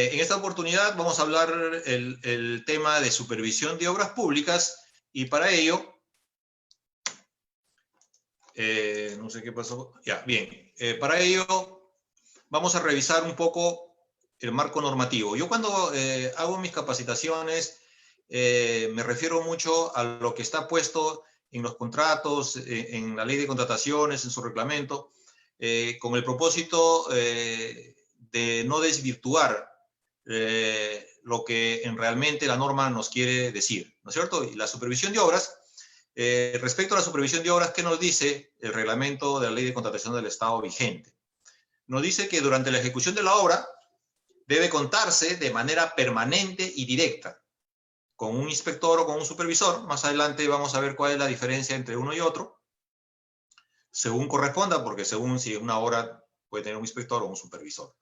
En esta oportunidad vamos a hablar el tema de supervisión de obras públicas y para ello, no sé qué pasó, ya, bien, para ello vamos a revisar un poco el marco normativo. Yo cuando hago mis capacitaciones me refiero mucho a lo que está puesto en los contratos, en la ley de contrataciones, en su reglamento, con el propósito de no desvirtuar lo que realmente la norma nos quiere decir, ¿no es cierto? Y la supervisión de obras, respecto a la supervisión de obras, ¿qué nos dice el reglamento de la ley de contratación del Estado vigente? Nos dice que durante la ejecución de la obra debe contarse de manera permanente y directa con un inspector o con un supervisor. Más adelante vamos a ver cuál es la diferencia entre uno y otro, según corresponda, porque según si una obra puede tener un inspector o un supervisor.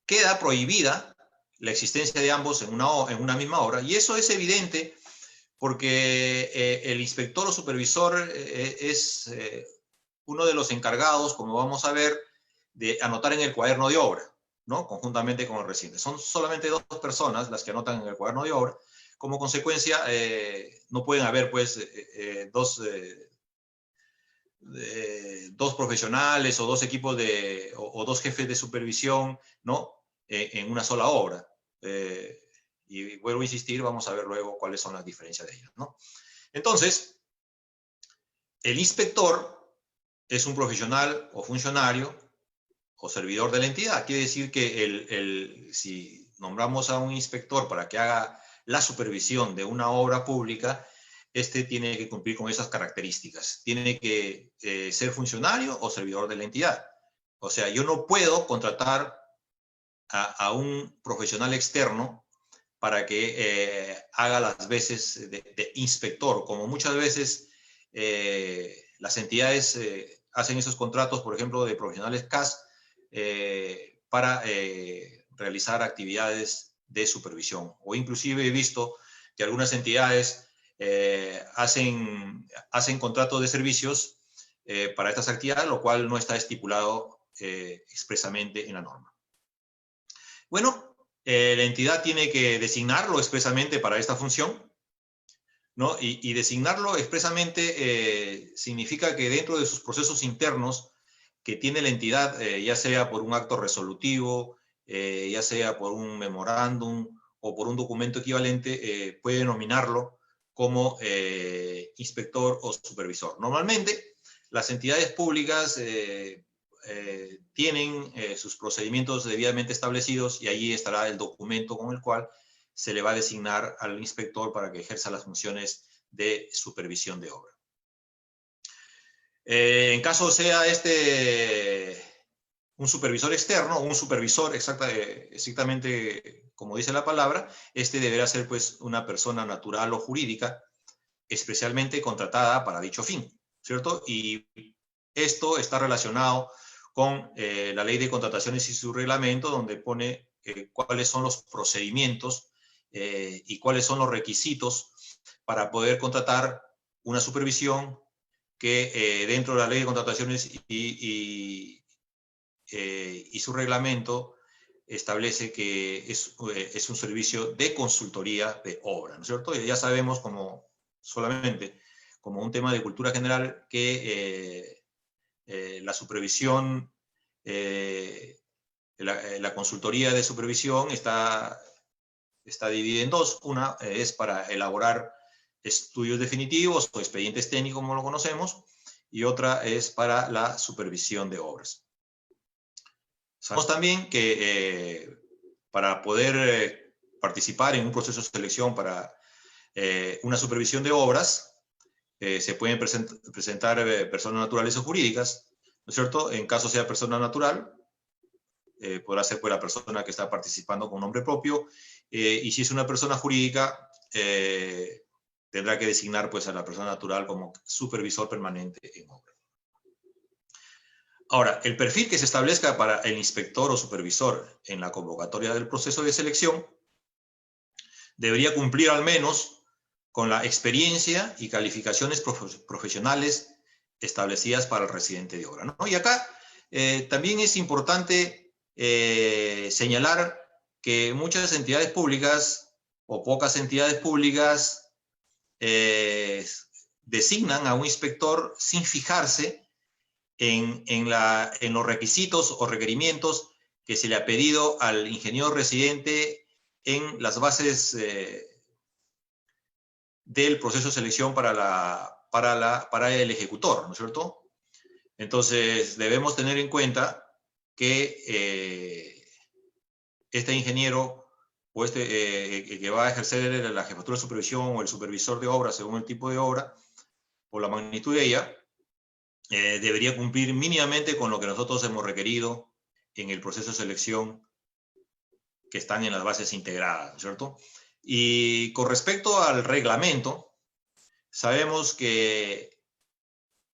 Queda prohibida la existencia de ambos en una misma obra, y eso es evidente porque el inspector o supervisor es uno de los encargados, como vamos a ver, de anotar en el cuaderno de obra, ¿no? Conjuntamente con el residente. Son solamente dos personas las que anotan en el cuaderno de obra. Como consecuencia, no pueden haber, pues, dos profesionales o dos equipos o dos jefes de supervisión, ¿no? En una sola obra. Y vuelvo a insistir, vamos a ver luego cuáles son las diferencias de ellas, ¿no? Entonces, el inspector es un profesional o funcionario o servidor de la entidad. Quiere decir que si nombramos a un inspector para que haga la supervisión de una obra pública, este tiene que cumplir con esas características. Tiene que ser funcionario o servidor de la entidad. O sea, yo no puedo contratar a un profesional externo para que haga las veces de inspector, como muchas veces las entidades hacen esos contratos, por ejemplo, de profesionales CAS, para realizar actividades de supervisión. O inclusive he visto que algunas entidades hacen contratos de servicios para estas actividades, lo cual no está estipulado expresamente en la norma. Bueno, la entidad tiene que designarlo expresamente para esta función, ¿no? Y designarlo expresamente significa que dentro de sus procesos internos que tiene la entidad, ya sea por un acto resolutivo, ya sea por un memorándum o por un documento equivalente, puede nominarlo como inspector o supervisor. Normalmente, las entidades públicas tienen sus procedimientos debidamente establecidos y allí estará el documento con el cual se le va a designar al inspector para que ejerza las funciones de supervisión de obra. En caso sea un supervisor externo, un supervisor exactamente como dice la palabra, deberá ser pues una persona natural o jurídica especialmente contratada para dicho fin, ¿cierto? Y esto está relacionado con la ley de contrataciones y su reglamento, donde pone cuáles son los procedimientos y cuáles son los requisitos para poder contratar una supervisión que dentro de la ley de contrataciones y su reglamento establece que es un servicio de consultoría de obra, ¿no es cierto? Y ya sabemos solamente como un tema de cultura general que la supervisión, la consultoría de supervisión está dividida en dos. Una es para elaborar estudios definitivos o expedientes técnicos, como lo conocemos, y otra es para la supervisión de obras. Sabemos también que para poder participar en un proceso de selección para una supervisión de obras, se pueden presentar personas naturales o jurídicas, ¿no es cierto? En caso sea persona natural, podrá ser pues la persona que está participando con nombre propio, y si es una persona jurídica, tendrá que designar pues a la persona natural como supervisor permanente en obra. Ahora, el perfil que se establezca para el inspector o supervisor en la convocatoria del proceso de selección debería cumplir al menos con la experiencia y calificaciones profesionales establecidas para el residente de obra, ¿no? Y acá también es importante señalar que muchas entidades públicas o pocas entidades públicas designan a un inspector sin fijarse en los requisitos o requerimientos que se le ha pedido al ingeniero residente en las bases del proceso de selección para el ejecutor, ¿no es cierto? Entonces, debemos tener en cuenta que este ingeniero o que va a ejercer la jefatura de supervisión o el supervisor de obra, según el tipo de obra o la magnitud de ella, debería cumplir mínimamente con lo que nosotros hemos requerido en el proceso de selección que están en las bases integradas, ¿cierto? Y con respecto al reglamento, sabemos que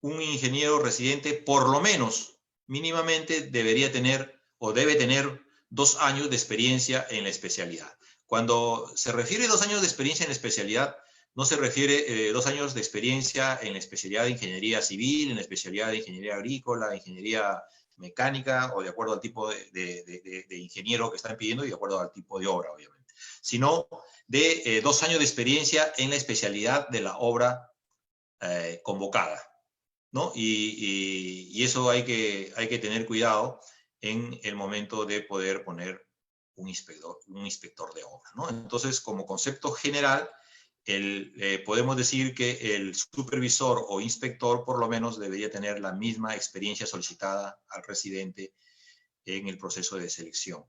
un ingeniero residente, por lo menos, mínimamente, debería tener o debe tener 2 años de experiencia en la especialidad. Cuando se refiere a 2 años de experiencia en la especialidad, no se refiere 2 años de experiencia en la especialidad de ingeniería civil, en la especialidad de ingeniería agrícola, ingeniería mecánica, o de acuerdo al tipo de ingeniero que están pidiendo y de acuerdo al tipo de obra, obviamente, sino de 2 años de experiencia en la especialidad de la obra convocada, ¿no? Y eso hay que tener cuidado en el momento de poder poner un inspector de obra, ¿no? Entonces, como concepto general, podemos decir que el supervisor o inspector por lo menos debería tener la misma experiencia solicitada al residente en el proceso de selección.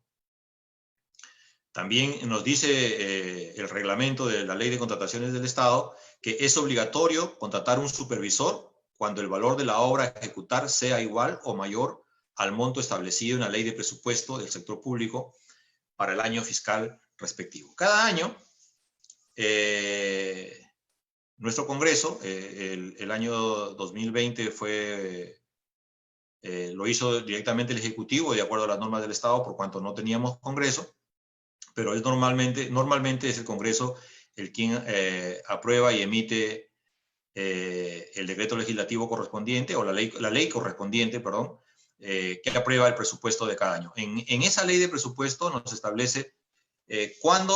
También nos dice el reglamento de la Ley de Contrataciones del Estado que es obligatorio contratar un supervisor cuando el valor de la obra a ejecutar sea igual o mayor al monto establecido en la Ley de Presupuesto del Sector Público para el año fiscal respectivo. Cada año, nuestro Congreso, el año 2020 lo hizo directamente el Ejecutivo de acuerdo a las normas del Estado por cuanto no teníamos Congreso, pero es normalmente es el Congreso el quien aprueba y emite el decreto legislativo correspondiente o la ley correspondiente, perdón, que aprueba el presupuesto de cada año. En esa ley de presupuesto nos establece cuál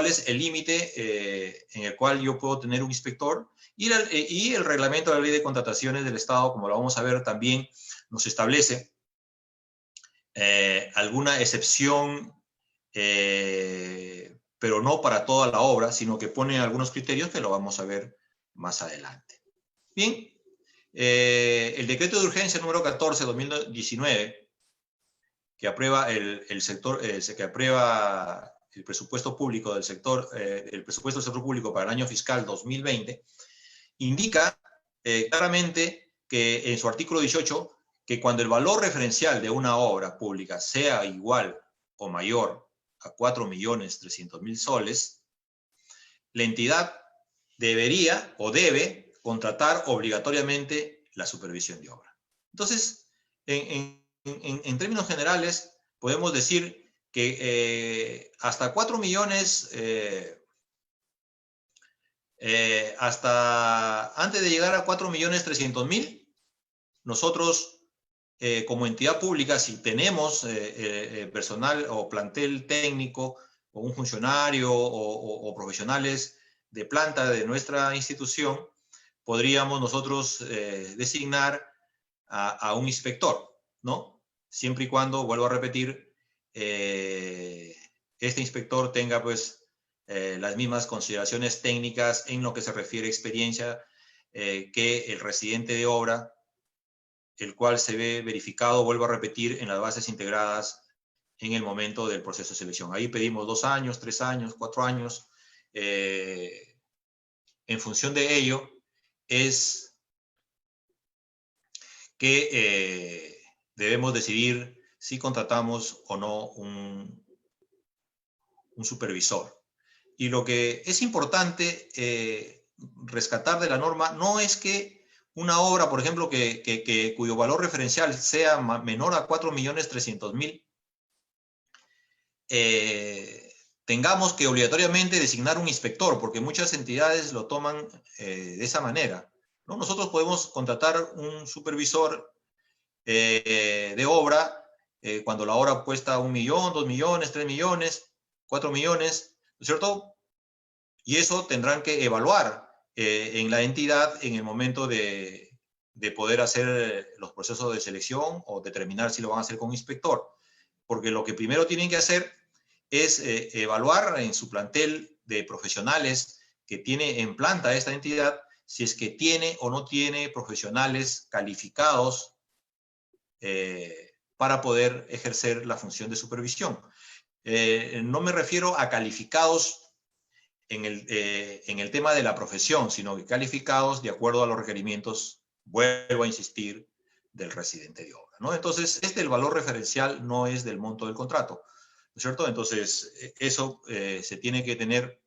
es el límite en el cual yo puedo tener un inspector y el reglamento de la Ley de Contrataciones del Estado, como lo vamos a ver también, nos establece alguna excepción, pero no para toda la obra, sino que pone algunos criterios que lo vamos a ver más adelante. Bien, el decreto de urgencia número 14/2019, que aprueba que aprueba el presupuesto público del sector, el presupuesto del sector público para el año fiscal 2020, indica claramente que en su artículo 18, que cuando el valor referencial de una obra pública sea igual o mayor a 4.300.000 soles, la entidad debería o debe contratar obligatoriamente la supervisión de obra. Entonces, en términos generales, podemos decir que hasta 4 millones, hasta antes de llegar a 4.300.000, nosotros como entidad pública, si tenemos personal o plantel técnico o un funcionario o profesionales de planta de nuestra institución, podríamos nosotros designar a un inspector, ¿no? Siempre y cuando, vuelvo a repetir, este inspector tenga pues las mismas consideraciones técnicas en lo que se refiere a experiencia que el residente de obra, el cual se ve verificado, vuelvo a repetir, en las bases integradas en el momento del proceso de selección. Ahí pedimos 2 años, 3 años, 4 años. En función de ello, es que debemos decidir si contratamos o no un supervisor. Y lo que es importante rescatar de la norma no es que una obra, por ejemplo, cuyo valor referencial sea menor a 4.300.000, tengamos que obligatoriamente designar un inspector, porque muchas entidades lo toman de esa manera, ¿no? Nosotros podemos contratar un supervisor de obra cuando la obra cuesta 1 millón, 2 millones, 3 millones, 4 millones, ¿no es cierto? Y eso tendrán que evaluar en la entidad en el momento de poder hacer los procesos de selección o determinar si lo van a hacer con inspector. Porque lo que primero tienen que hacer es evaluar en su plantel de profesionales que tiene en planta esta entidad, si es que tiene o no tiene profesionales calificados para poder ejercer la función de supervisión. No me refiero a calificados en el tema de la profesión, sino que calificados de acuerdo a los requerimientos, vuelvo a insistir, del residente de obra, ¿no? Entonces, el valor referencial no es del monto del contrato, ¿no es cierto? Entonces, eso se tiene que tener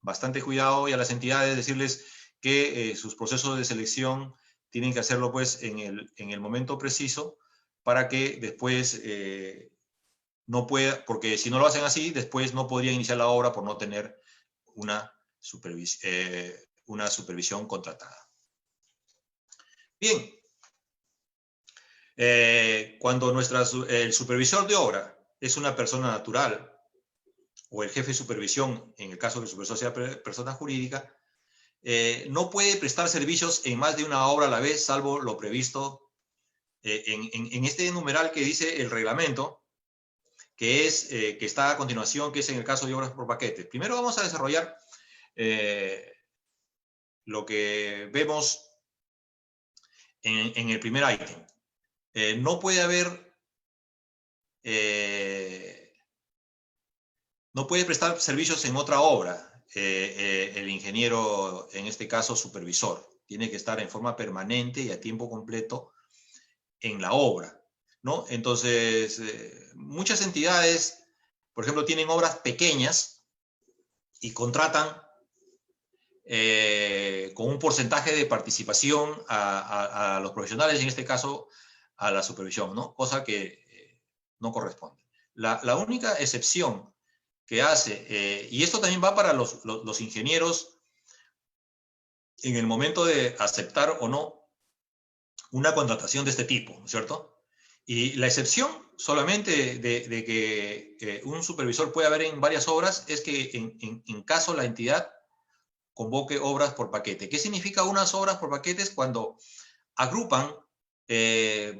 bastante cuidado, y a las entidades decirles que sus procesos de selección tienen que hacerlo pues en el momento preciso, para que después no pueda, porque si no lo hacen así, después no podría iniciar la obra por no tener una supervisión contratada. Bien, cuando el supervisor de obra es una persona natural, o el jefe de supervisión, en el caso que el supervisor sea persona jurídica, no puede prestar servicios en más de una obra a la vez, salvo lo previsto en este numeral que dice el reglamento, que está a continuación, que es en el caso de obras por paquete. Primero vamos a desarrollar lo que vemos en el primer ítem. No puede haber, no puede prestar servicios en otra obra el ingeniero, en este caso supervisor. Tiene que estar en forma permanente y a tiempo completo en la obra, ¿no? Entonces, muchas entidades, por ejemplo, tienen obras pequeñas y contratan con un porcentaje de participación a los profesionales, en este caso a la supervisión, ¿no? Cosa que no corresponde. La única excepción que hace, y esto también va para los ingenieros en el momento de aceptar o no una contratación de este tipo, ¿no es cierto? Y la excepción solamente de que un supervisor puede haber en varias obras es que en caso la entidad convoque obras por paquete. ¿Qué significa unas obras por paquetes? Cuando agrupan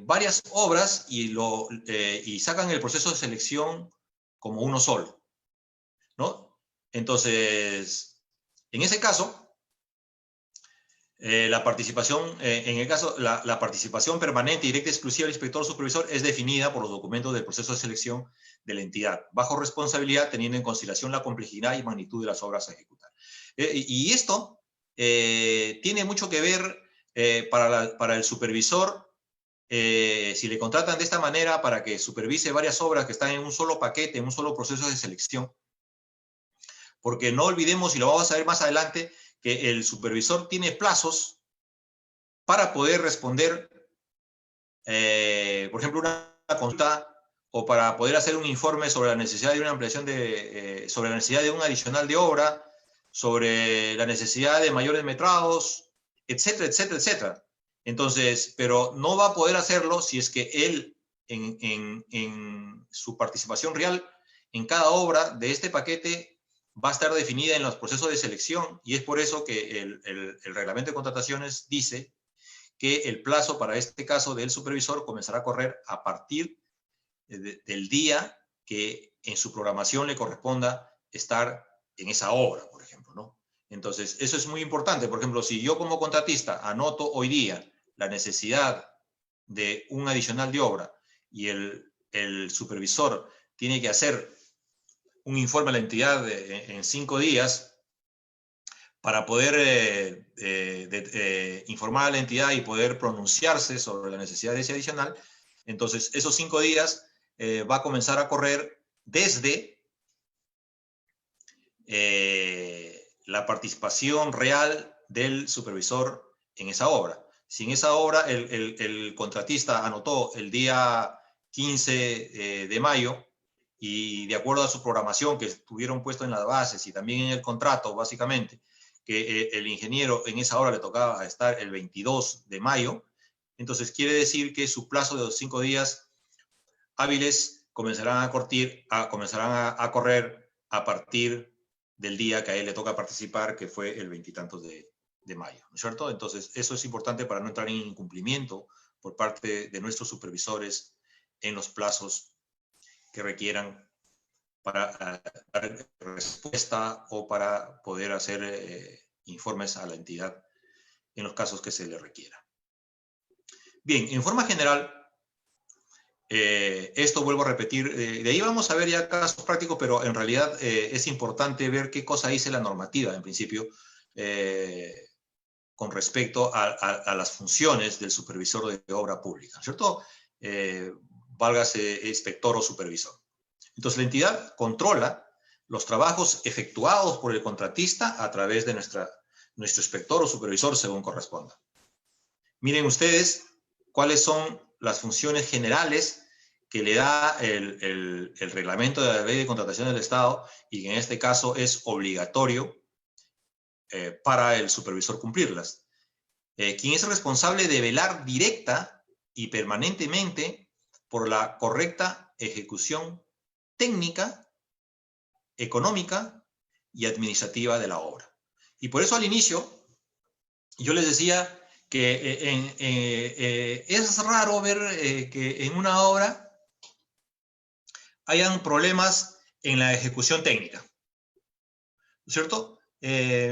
varias obras y sacan el proceso de selección como uno solo, ¿no? Entonces, en ese caso, la participación, la participación permanente, directa y exclusiva del inspector supervisor es definida por los documentos del proceso de selección de la entidad, bajo responsabilidad, teniendo en consideración la complejidad y magnitud de las obras a ejecutar. Y esto tiene mucho que ver para el supervisor, si le contratan de esta manera para que supervise varias obras que están en un solo paquete, en un solo proceso de selección. Porque no olvidemos, y lo vamos a ver más adelante, que el supervisor tiene plazos para poder responder, por ejemplo, una consulta, o para poder hacer un informe sobre la necesidad de una ampliación sobre la necesidad de un adicional de obra, sobre la necesidad de mayores metrados, etcétera, etcétera, etcétera. Entonces, pero no va a poder hacerlo si es que él, en su participación real en cada obra de este paquete, va a estar definida en los procesos de selección, y es por eso que el reglamento de contrataciones dice que el plazo para este caso del supervisor comenzará a correr a partir del día que en su programación le corresponda estar en esa obra, por ejemplo, ¿no? Entonces, eso es muy importante. Por ejemplo, si yo como contratista anoto hoy día la necesidad de un adicional de obra y el supervisor tiene que hacer un informe a la entidad en 5 días para poder informar a la entidad y poder pronunciarse sobre la necesidad de ese adicional, entonces esos 5 días va a comenzar a correr desde la participación real del supervisor en esa obra. Si en esa obra el contratista anotó el día 15 de mayo, y de acuerdo a su programación que estuvieron puestos en las bases y también en el contrato, básicamente, que el ingeniero en esa hora le tocaba estar el 22 de mayo, entonces quiere decir que su plazo de los 5 días hábiles comenzarán a correr a partir del día que a él le toca participar, que fue el 20 y tantos de mayo, ¿no es cierto? Entonces, eso es importante para no entrar en incumplimiento por parte de nuestros supervisores en los plazos que requieran para dar respuesta o para poder hacer informes a la entidad en los casos que se le requiera. Bien, en forma general, esto vuelvo a repetir, de ahí vamos a ver ya casos prácticos, pero en realidad es importante ver qué cosa dice la normativa, en principio, con respecto a las funciones del supervisor de obra pública, ¿cierto? Válgase inspector o supervisor. Entonces, la entidad controla los trabajos efectuados por el contratista a través de nuestro inspector o supervisor, según corresponda. Miren ustedes cuáles son las funciones generales que le da el reglamento de la Ley de Contratación del Estado y que en este caso es obligatorio para el supervisor cumplirlas. Quien es responsable de velar directa y permanentemente por la correcta ejecución técnica, económica y administrativa de la obra. Y por eso al inicio yo les decía que es raro ver que en una obra hayan problemas en la ejecución técnica, ¿cierto?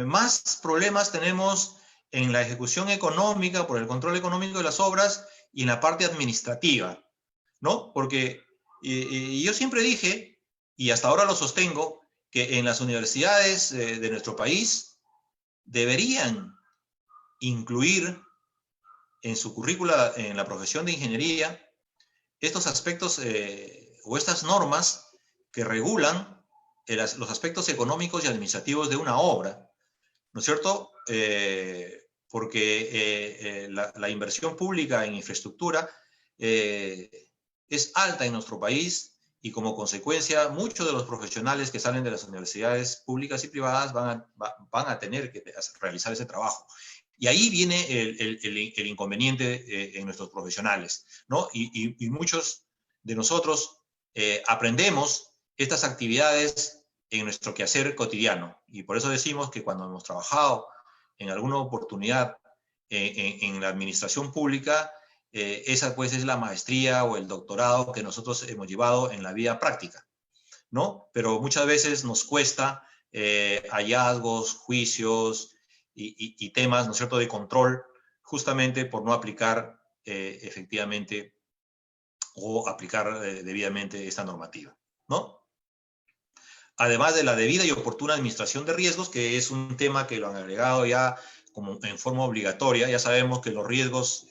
Más problemas tenemos en la ejecución económica, por el control económico de las obras y en la parte administrativa, ¿no? Porque yo siempre dije, y hasta ahora lo sostengo, que en las universidades de nuestro país deberían incluir en su currícula, en la profesión de ingeniería, estos aspectos o estas normas que regulan los aspectos económicos y administrativos de una obra, ¿no es cierto? Porque la inversión pública en infraestructura es alta en nuestro país y como consecuencia muchos de los profesionales que salen de las universidades públicas y privadas van a tener que realizar ese trabajo. Y ahí viene el inconveniente en nuestros profesionales, ¿no? Y muchos de nosotros aprendemos estas actividades en nuestro quehacer cotidiano. Y por eso decimos que cuando hemos trabajado en alguna oportunidad en la administración pública, esa pues es la maestría o el doctorado que nosotros hemos llevado en la vida práctica, ¿no? Pero muchas veces nos cuesta hallazgos, juicios y temas, ¿no es cierto?, de control, justamente por no aplicar efectivamente o aplicar debidamente esta normativa, ¿no? Además de la debida y oportuna administración de riesgos, que es un tema que lo han agregado ya como en forma obligatoria. Ya sabemos que los riesgos,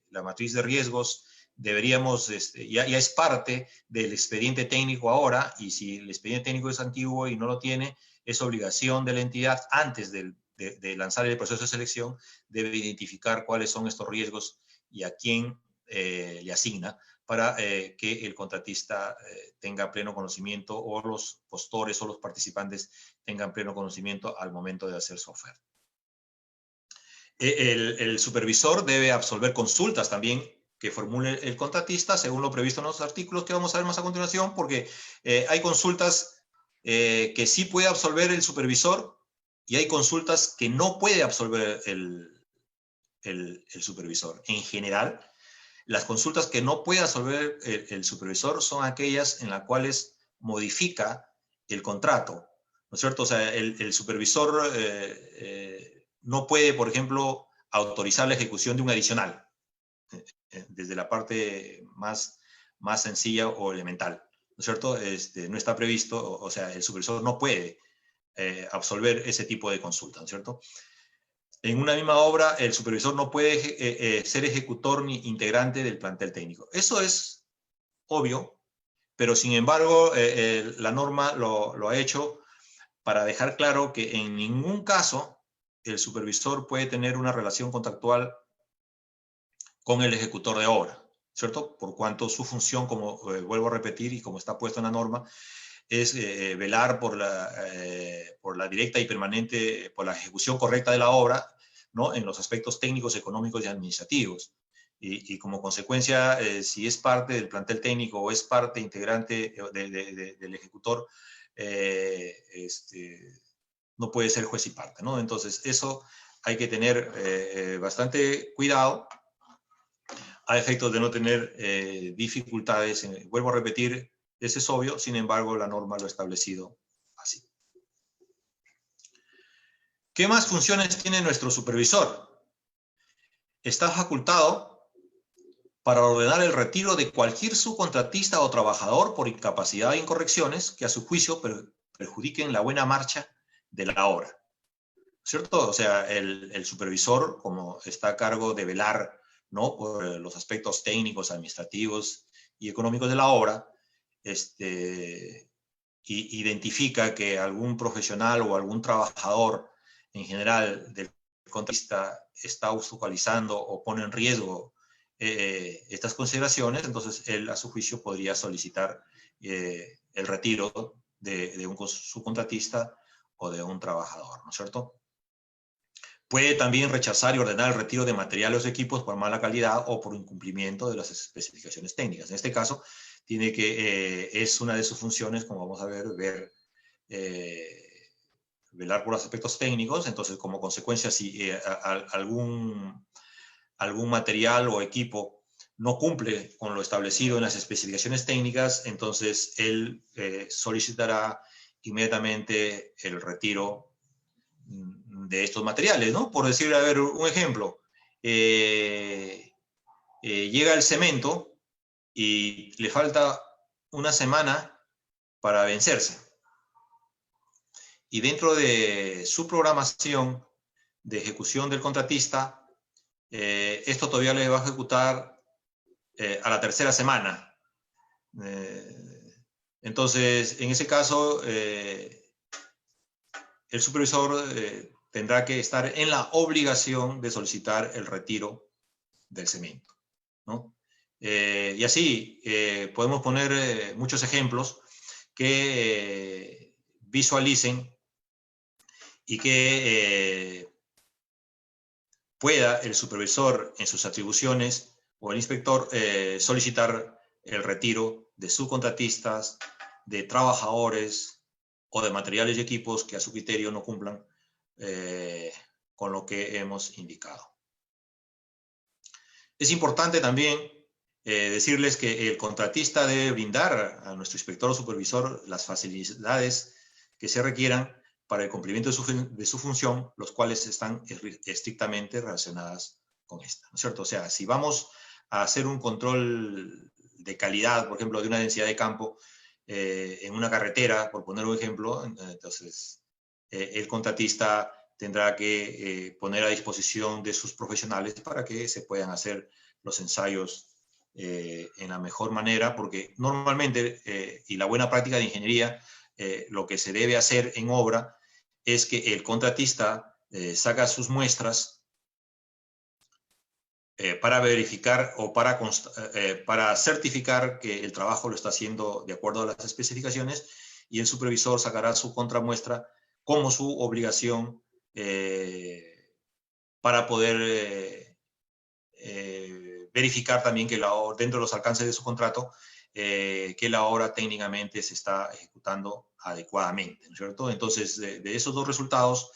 la matriz de riesgos, deberíamos, ya es parte del expediente técnico ahora, y si el expediente técnico es antiguo y no lo tiene, es obligación de la entidad, antes de lanzar el proceso de selección, debe identificar cuáles son estos riesgos y a quién le asigna, para que el contratista tenga pleno conocimiento, o los postores o los participantes tengan pleno conocimiento al momento de hacer su oferta. El supervisor debe absolver consultas también que formule el contratista, según lo previsto en los artículos que vamos a ver más a continuación, porque hay consultas que sí puede absolver el supervisor y hay consultas que no puede absolver el supervisor. En general, las consultas que no puede absolver el supervisor son aquellas en las cuales modifica el contrato, ¿no es cierto? O sea, el supervisor no puede, por ejemplo, autorizar la ejecución de un adicional, desde la parte más sencilla o elemental, ¿no es cierto? No está previsto, o sea, el supervisor no puede absolver ese tipo de consulta, ¿no es cierto? En una misma obra, el supervisor no puede ser ejecutor ni integrante del plantel técnico. Eso es obvio, pero sin embargo, la norma lo ha hecho para dejar claro que en ningún caso el supervisor puede tener una relación contractual con el ejecutor de obra, ¿cierto? Por cuanto su función, como vuelvo a repetir y como está puesto en la norma, es velar por la directa y permanente, por la ejecución correcta de la obra, ¿no?, en los aspectos técnicos, económicos y administrativos. y como consecuencia, si es parte del plantel técnico o es parte integrante del ejecutor, no puede ser juez y parte, ¿no? Entonces, eso hay que tener bastante cuidado a efectos de no tener dificultades. Vuelvo a repetir, ese es obvio, sin embargo, la norma lo ha establecido así. ¿Qué más funciones tiene nuestro supervisor? Está facultado para ordenar el retiro de cualquier subcontratista o trabajador por incapacidad e incorrecciones que a su juicio perjudiquen la buena marcha de la obra. ¿Cierto? O sea, el supervisor, como está a cargo de velar, ¿no?, por los aspectos técnicos, administrativos y económicos de la obra, identifica que algún profesional o algún trabajador en general del contratista está obstaculizando o pone en riesgo estas consideraciones, entonces él a su juicio podría solicitar el retiro de un subcontratista o de un trabajador, ¿no es cierto? Puede también rechazar y ordenar el retiro de materiales o equipos por mala calidad o por incumplimiento de las especificaciones técnicas. En este caso, es una de sus funciones, como vamos a ver, velar por los aspectos técnicos. Entonces, como consecuencia, si algún material o equipo no cumple con lo establecido en las especificaciones técnicas, entonces él solicitará inmediatamente el retiro de estos materiales, ¿no? Por decir, a ver, un ejemplo. Llega el cemento y le falta una semana para vencerse. Y dentro de su programación de ejecución del contratista, esto todavía le va a ejecutar a la tercera semana. Entonces, en ese caso, el supervisor tendrá que estar en la obligación de solicitar el retiro del cemento, ¿no? Y así podemos poner muchos ejemplos que visualicen y que pueda el supervisor en sus atribuciones o el inspector solicitar el retiro de subcontratistas, de trabajadores o de materiales y equipos que a su criterio no cumplan con lo que hemos indicado. Es importante también decirles que el contratista debe brindar a nuestro inspector o supervisor las facilidades que se requieran para el cumplimiento de su función, los cuales están estrictamente relacionadas con esta, ¿no es cierto? O sea, si vamos a hacer un control de calidad, por ejemplo, de una densidad de campo en una carretera, por poner un ejemplo, entonces el contratista tendrá que poner a disposición de sus profesionales para que se puedan hacer los ensayos en la mejor manera, porque normalmente, y la buena práctica de ingeniería, lo que se debe hacer en obra es que el contratista saca sus muestras para verificar o para certificar que el trabajo lo está haciendo de acuerdo a las especificaciones, y el supervisor sacará su contramuestra como su obligación para poder verificar también que dentro de los alcances de su contrato, que la obra técnicamente se está ejecutando adecuadamente, ¿no es cierto? Entonces, de esos dos resultados,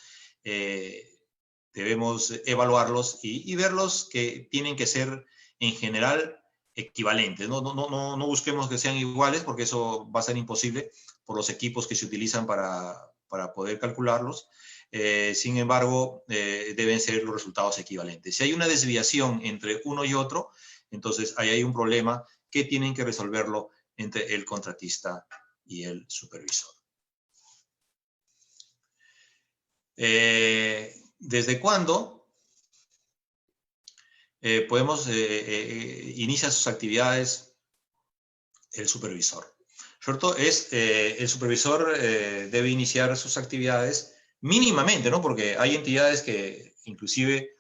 debemos evaluarlos y verlos que tienen que ser en general equivalentes. No busquemos que sean iguales, porque eso va a ser imposible por los equipos que se utilizan para poder calcularlos. Sin embargo, deben ser los resultados equivalentes. Si hay una desviación entre uno y otro, entonces ahí hay un problema que tienen que resolverlo entre el contratista y el supervisor. ¿Desde cuándo inicia sus actividades el supervisor? ¿Cierto? El supervisor debe iniciar sus actividades mínimamente, ¿no? Porque hay entidades que inclusive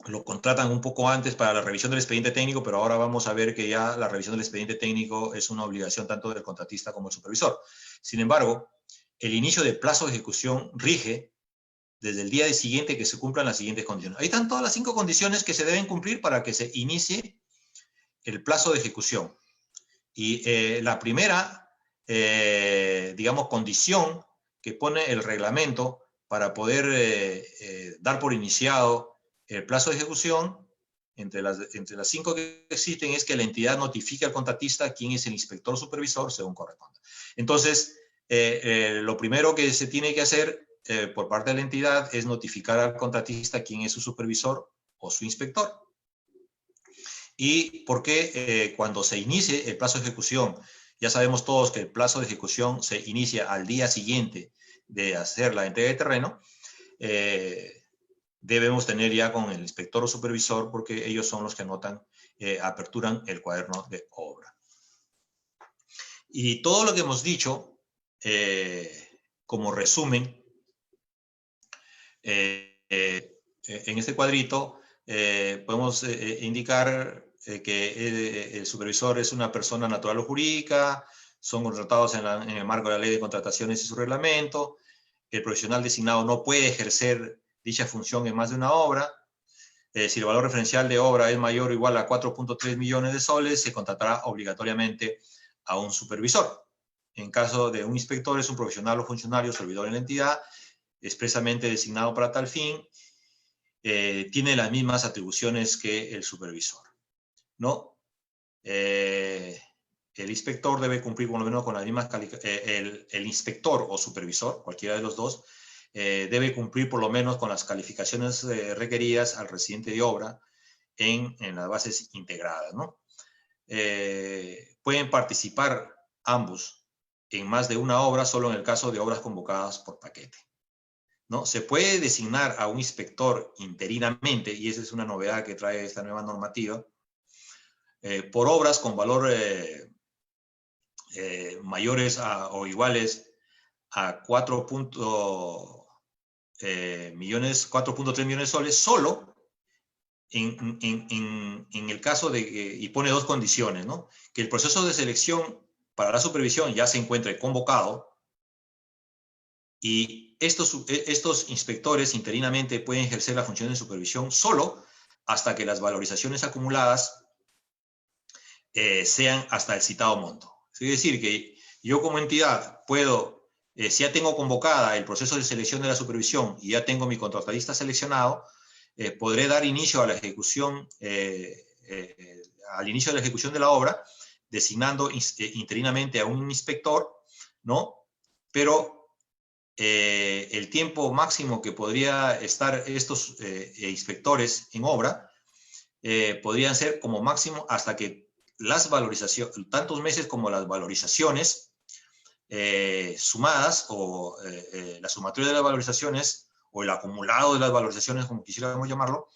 lo contratan un poco antes para la revisión del expediente técnico, pero ahora vamos a ver que ya la revisión del expediente técnico es una obligación tanto del contratista como del supervisor. Sin embargo, el inicio del plazo de ejecución rige desde el día siguiente que se cumplan las siguientes condiciones. Ahí están todas las 5 condiciones que se deben cumplir para que se inicie el plazo de ejecución. Y la primera, digamos, condición que pone el reglamento para poder dar por iniciado el plazo de ejecución, entre las 5 que existen, es que la entidad notifique al contratista quién es el inspector supervisor según corresponda. Entonces, lo primero que se tiene que hacer por parte de la entidad es notificar al contratista quién es su supervisor o su inspector. Y porque cuando se inicie el plazo de ejecución, ya sabemos todos que el plazo de ejecución se inicia al día siguiente de hacer la entrega de terreno, debemos tener ya con el inspector o supervisor, porque ellos son los que anotan, aperturan el cuaderno de obra. Y todo lo que hemos dicho, como resumen, en este cuadrito podemos indicar que el supervisor es una persona natural o jurídica, son contratados en el marco de la ley de contrataciones y su reglamento, el profesional designado no puede ejercer dicha función en más de una obra. Si el valor referencial de obra es mayor o igual a 4.3 millones de soles, se contratará obligatoriamente a un supervisor. En caso de un inspector, es un profesional o funcionario servidor en la entidad, expresamente designado para tal fin, tiene las mismas atribuciones que el supervisor, ¿no? El inspector debe cumplir por lo menos con las mismas calificaciones, el inspector o supervisor, cualquiera de los dos, debe cumplir por lo menos con las calificaciones requeridas al residente de obra en las bases integradas, ¿no? Pueden participar ambos en más de una obra solo en el caso de obras convocadas por paquete, ¿no? Se puede designar a un inspector interinamente, y esa es una novedad que trae esta nueva normativa, por obras con valor mayores o iguales a 4.3 millones de soles, solo en el caso de que, y pone 2 condiciones, ¿no? Que el proceso de selección para la supervisión ya se encuentre convocado, y estos inspectores interinamente pueden ejercer la función de supervisión solo hasta que las valorizaciones acumuladas sean hasta el citado monto. Es decir, que yo como entidad puedo, si ya tengo convocada el proceso de selección de la supervisión y ya tengo mi contratista seleccionado, podré dar inicio a la ejecución, al inicio de la ejecución de la obra, designando interinamente a un inspector, ¿no? Pero el tiempo máximo que podría estar estos inspectores en obra podrían ser como máximo hasta que las valorizaciones, tantos meses como las valorizaciones sumadas, o la sumatoria de las valorizaciones, o el acumulado de las valorizaciones, como quisiéramos llamarlo,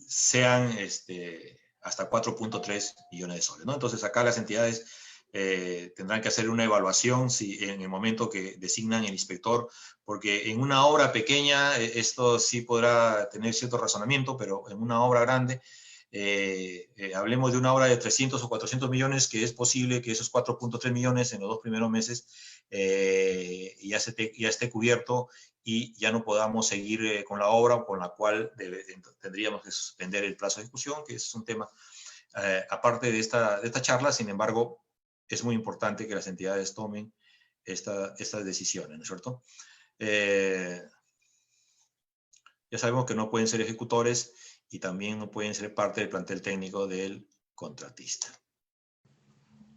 sean hasta 4.3 millones de soles, ¿no? Entonces acá las entidades tendrán que hacer una evaluación en el momento que designan el inspector, porque en una obra pequeña esto sí podrá tener cierto razonamiento, pero en una obra grande, hablemos de una obra de 300 o 400 millones, que es posible que esos 4.3 millones en los 2 primeros meses ya esté cubierto y ya no podamos seguir con la obra, con la cual tendríamos que suspender el plazo de ejecución, que es un tema aparte de esta charla. Sin embargo, es muy importante que las entidades tomen estas decisiones, ¿no es cierto? Ya sabemos que no pueden ser ejecutores y también no pueden ser parte del plantel técnico del contratista.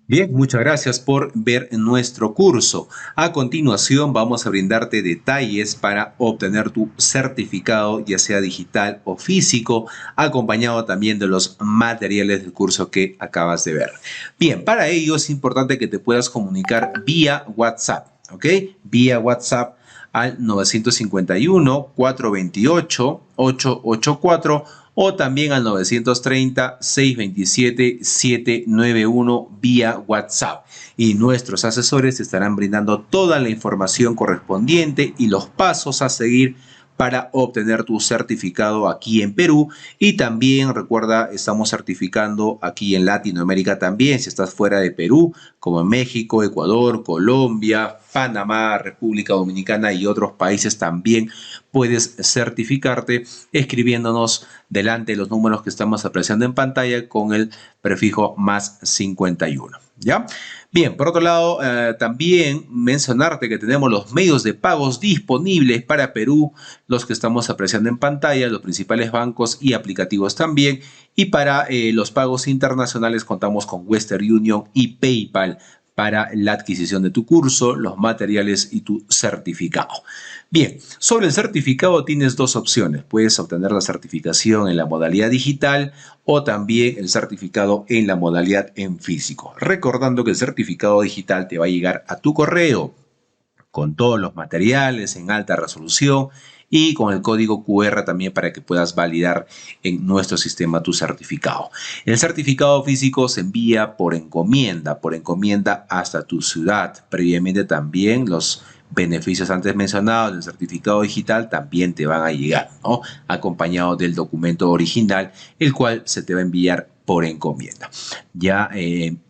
Bien, muchas gracias por ver nuestro curso. A continuación vamos a brindarte detalles para obtener tu certificado, ya sea digital o físico, acompañado también de los materiales del curso que acabas de ver. Bien, para ello es importante que te puedas comunicar vía WhatsApp, ¿ok? Vía WhatsApp al 954-428-884 o también al 930-627-791 vía WhatsApp. Y nuestros asesores te estarán brindando toda la información correspondiente y los pasos a seguir para obtener tu certificado aquí en Perú. Y también recuerda, estamos certificando aquí en Latinoamérica también, si estás fuera de Perú, como en México, Ecuador, Colombia, Panamá, República Dominicana y otros países también puedes certificarte escribiéndonos delante de los números que estamos apreciando en pantalla con el prefijo más 51. ¿Ya? Bien, por otro lado, también mencionarte que tenemos los medios de pagos disponibles para Perú, los que estamos apreciando en pantalla, los principales bancos y aplicativos también. Y para los pagos internacionales contamos con Western Union y PayPal para la adquisición de tu curso, los materiales y tu certificado. Bien, sobre el certificado tienes dos opciones. Puedes obtener la certificación en la modalidad digital o también el certificado en la modalidad en físico. Recordando que el certificado digital te va a llegar a tu correo con todos los materiales en alta resolución y con el código QR también para que puedas validar en nuestro sistema tu certificado. El certificado físico se envía por encomienda hasta tu ciudad. Previamente también los beneficios antes mencionados del certificado digital también te van a llegar, ¿no? Acompañado del documento original, el cual se te va a enviar por encomienda. Ya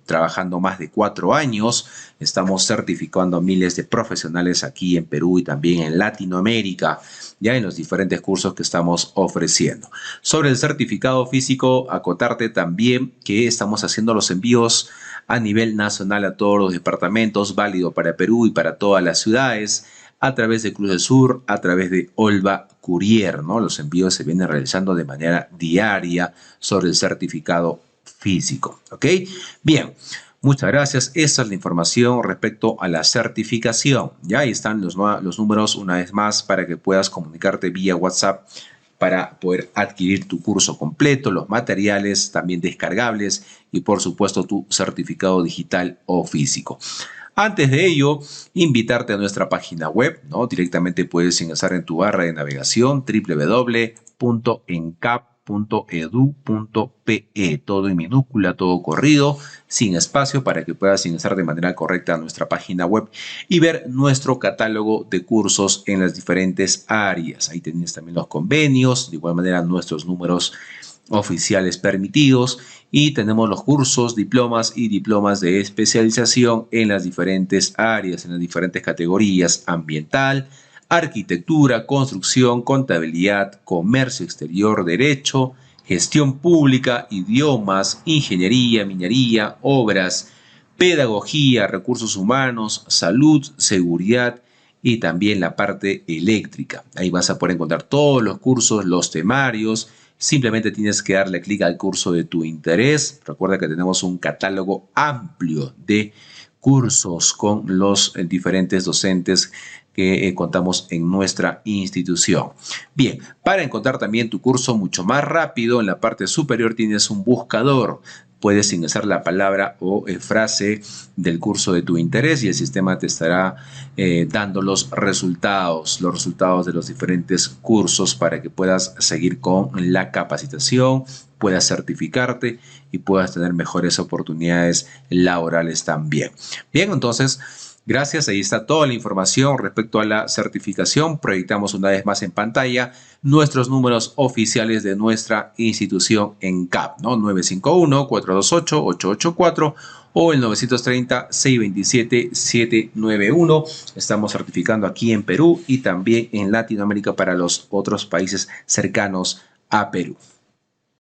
trabajando más de 4 años, estamos certificando a miles de profesionales aquí en Perú y también en Latinoamérica, ya en los diferentes cursos que estamos ofreciendo. Sobre el certificado físico, acotarte también que estamos haciendo los envíos a nivel nacional a todos los departamentos, válido para Perú y para todas las ciudades, a través de Cruz del Sur, a través de Olva Courier, ¿no? Los envíos se vienen realizando de manera diaria sobre el certificado físico, ¿ok? Bien, muchas gracias. Esa es la información respecto a la certificación. Ya ahí están los números una vez más para que puedas comunicarte vía WhatsApp para poder adquirir tu curso completo, los materiales también descargables y por supuesto tu certificado digital o físico. Antes de ello, invitarte a nuestra página web, ¿no? Directamente puedes ingresar en tu barra de navegación www.encap.edu.pe, todo en minúscula, todo corrido, sin espacio, para que puedas ingresar de manera correcta a nuestra página web y ver nuestro catálogo de cursos en las diferentes áreas. Ahí tienes también los convenios, de igual manera nuestros números oficiales permitidos y tenemos los cursos, diplomas y diplomas de especialización en las diferentes áreas, en las diferentes categorías: ambiental, arquitectura, construcción, contabilidad, comercio exterior, derecho, gestión pública, idiomas, ingeniería, minería, obras, pedagogía, recursos humanos, salud, seguridad y también la parte eléctrica. Ahí vas a poder encontrar todos los cursos, los temarios. Simplemente tienes que darle clic al curso de tu interés. Recuerda que tenemos un catálogo amplio de cursos con los diferentes docentes que contamos en nuestra institución. Bien, para encontrar también tu curso mucho más rápido, en la parte superior tienes un buscador. Puedes ingresar la palabra o frase del curso de tu interés y el sistema te estará dando los resultados de los diferentes cursos para que puedas seguir con la capacitación, puedas certificarte y puedas tener mejores oportunidades laborales también. Bien, entonces, gracias, ahí está toda la información respecto a la certificación. Proyectamos una vez más en pantalla nuestros números oficiales de nuestra institución ENCAP, ¿no? 951-428-884 o el 930-627-791. Estamos certificando aquí en Perú y también en Latinoamérica para los otros países cercanos a Perú.